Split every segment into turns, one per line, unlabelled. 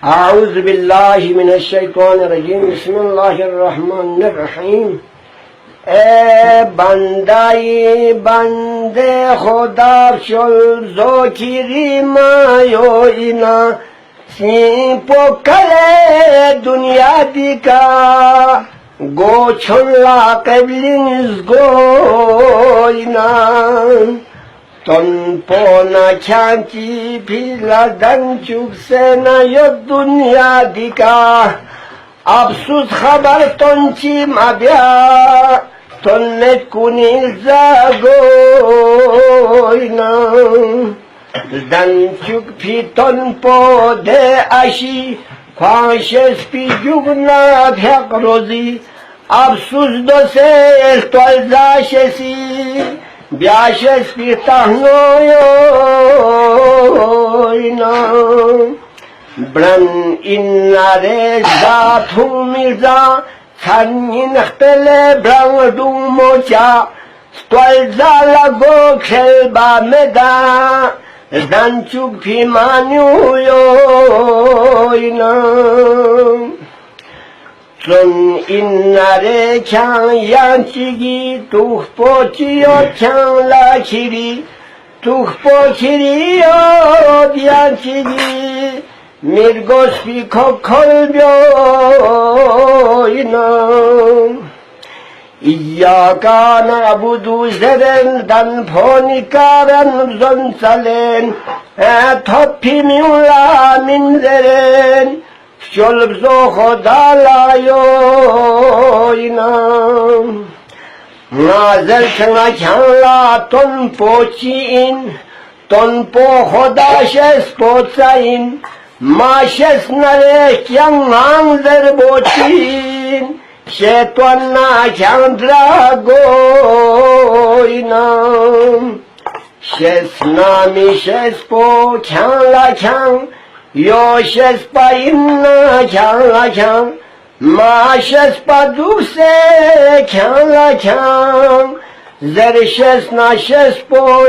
Euzu billahi mineşşeytanirracim. Bismillahirrahmanirrahim. Bandai bande khoda shol zokiri mayo ina si pokale dünya dika go cholla kabliniz go ina ton pona chanchi piladan chuksena yo dünya dika absuz haber tonchi mabya tonnet kunil zagoina dan chuk piton po de ashi khwanshes pi jugna dhyak rozi absuz do se tol zashesi byashes pi tahnoyoina Bran innare zathum mirza Sanin htele bran dumocha Stolza lago khelba meda Zdanchuk pimanyuyoina Son innare chan yanchigi Tuhpochiyo chan lachiri Tuhpochiriyo yanchigi Mirgos pi kokolbyoina İyyâka na'budu zeren dan fonikaren zonsalen Toppi mi'ula min zeren Şolbzo hodalayoina Nazel çana çanla ton poçin Ton po hodashes poçain Maşes narek yanganzer boçin Şetvanna chandra goinam Şes nami şes po çanla çan Yo şes pa inna çanla çan Maşes pa duse çanla çan Zer şes na şes po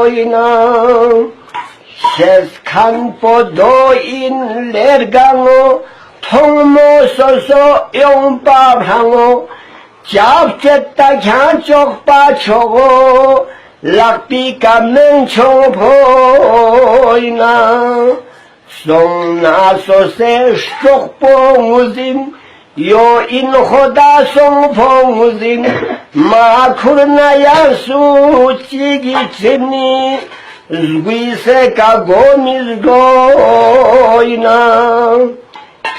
yoinam Şes kan po do in lergango Thongmo soso yong pa bhango Chap chetta khan chok pa chogo Lakpi kameng chong phoina Song na so se shok po nguzin Yo in khoda song po nguzin Ma khurna ya su chigi chimni Zguise ka gomiz goina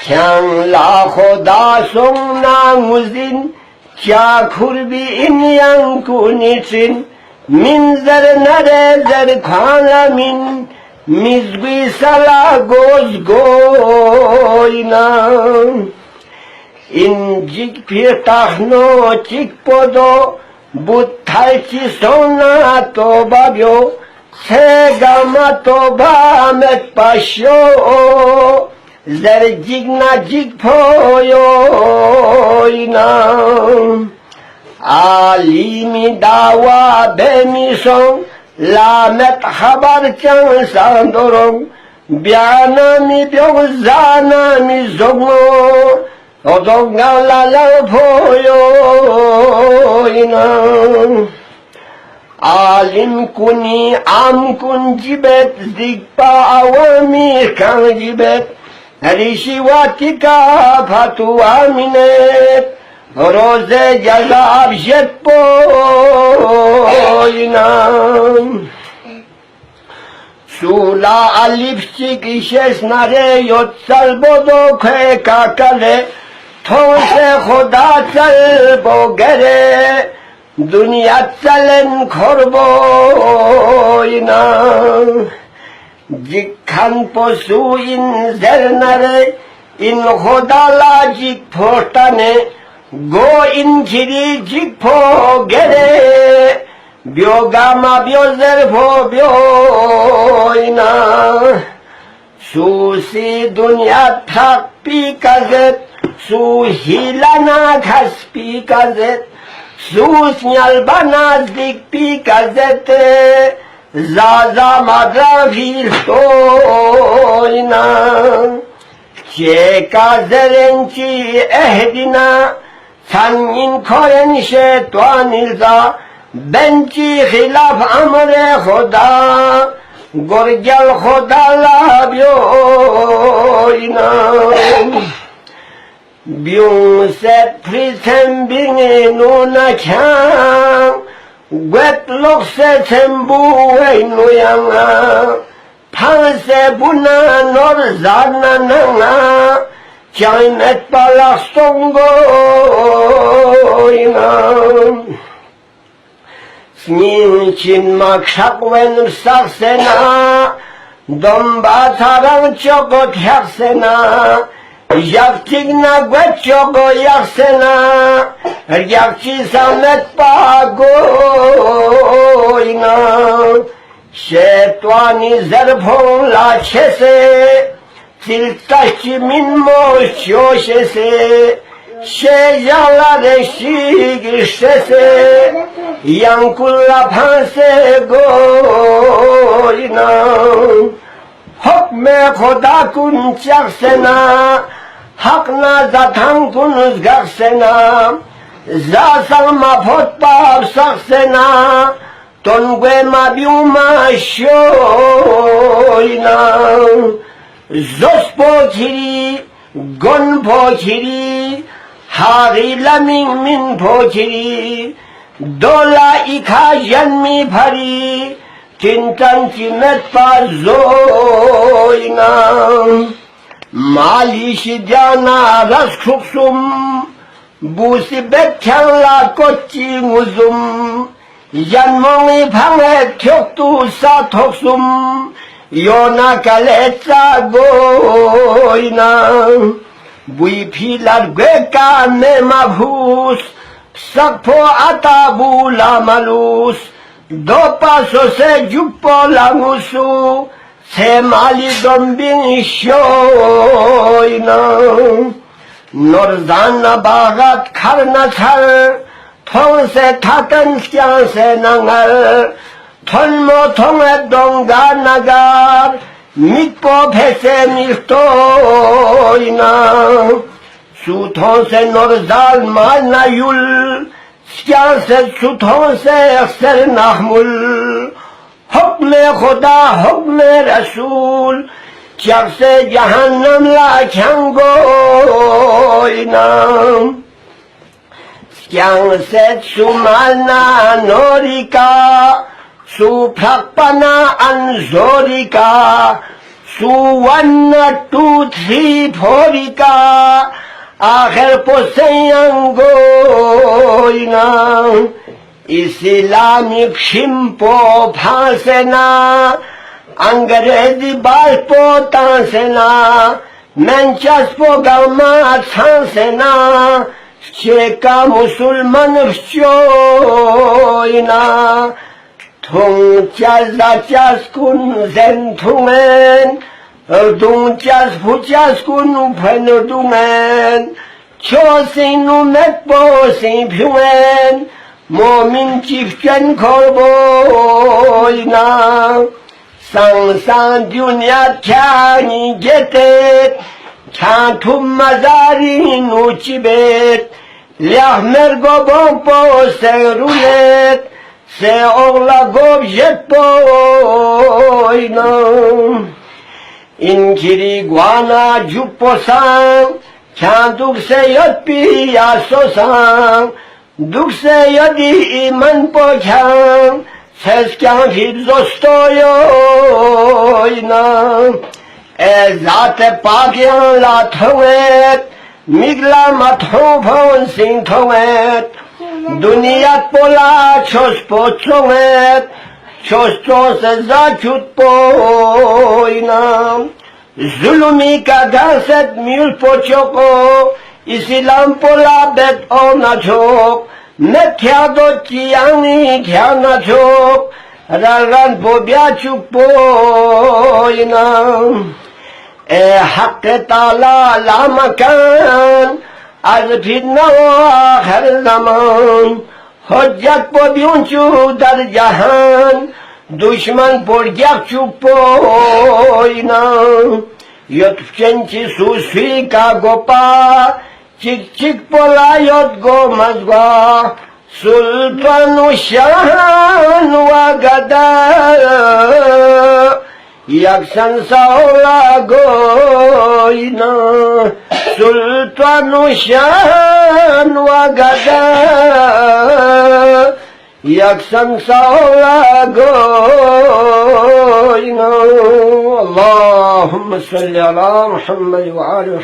Kyan la khoda song na nguzin Kya khurbi in yankun için Min zer nare zer khana min Mizguise la goz goina İncik pir tahno chik podo Buthal chi sona to babyo Se gama to bamet pasyo Zer jigna jig poyoina Alimi dawa bemison Lamet habar chan sandorong Byana mi byog zana mi zongo Odonga la poyoina Alim kuni am kun jibet Zikpa awami kan jibet Rishi watika phatu aminet Roze jazab jet poina Sula alipsik ishes nare yotsal bodo khe kakale Thonse khoda chal bo gere Dünya chalen khorboina Jikhan posu in zernare In khodala jik photane Go in chiri jik pho gere Byogama byozer pho byoina Susi dünya thak pi kazet Su hilana khas pi kazet Sus nyalbana dik pi kazet زازا مدرافی سوینا چه کازرنچی اهدینا سنگین کارن شیطانیزا بنچی خلاف امر خدا گرگل خدا لابیوینا بیون ست پریتم بینو نکن گوت لخصه تنبوی نویانا پانسه بونا نرزانا نانا چایمت بالاستونگوینا سمین چین مکشق ونم سخسنا دنبا تارم چوکو تخسنا یکتیگنا گوت چوکو یخسنا یکتی سامت باگوینا شیطانی زرپون لاچسه تلتاشی من موشوشسه شیجاlar şigiştese yankulla panse goyna hukme koda kun çaksena hakna zatan kunuz gaksena zasalma potbab saksena tongwe mabiuma şoyna zospo kiri gonpo kiri Harila min pochiri dola ikha janmi bhari chintan chimet pazoina malish jana ras khuksum busibet challa kochi muzum janmongi bhange thoktu sa thoksum yona kaletsa goina Bui pilar gweka me mabhus Sakpo atabu la malus Do paso se jupo la musu Se mali dombin shoyna Norzana bagat karna chal Thong se thatan skyan se nangal Thon mo thong e donga nagar Mitpo phese miltoyna Suthon se norzal malna yul Skyan se suthon se ekser nahmul Hukme Khuda hukme Rasul Chak se jahannam la changoyna Skyan se sumalna norika Su prakpana anzorika Su 1, 2, 3 phorika Akhir posayangoina Islamic shimpo phasena Angrezi balpo tansena Manchaspo gama thansena Cheka musulman vchoina Thung chas da chas kun zen thungen Dung chas phu chas kun phen dungen Cho sin nu met po sin phungen Momin chif chen korboyna Sang sang dunya chani getet Chantum mazari nu chibet Liah mergo bompo serulet Se oğla gobjet boyna İnkiri guana juposan Çanduk se yot piyasosan Duk se yodi iman poçan Seskan filzostoyoyna Zat-e pakyan la thovet Migla mathon sin thovet Duniyat pola ços poçovet Ços ços zaçut poynam Zulumi kagaset mül poçoko İslam pola bet ona çok Methya do çiyani khyana çok Ragan pobya çuk poynam Hakkı Teala la makan Az fitna her zaman Hoccat po byunchu dar jahan Düşman porgak çupojna, jod wcięci susika gopa, cik cik polajot go mazga, sultanu şan vagada, jak sansa ola goyna, sultanu şan vagada, jak sansa ola goyna. Allahümme salli ala Muhammed ve aleyhi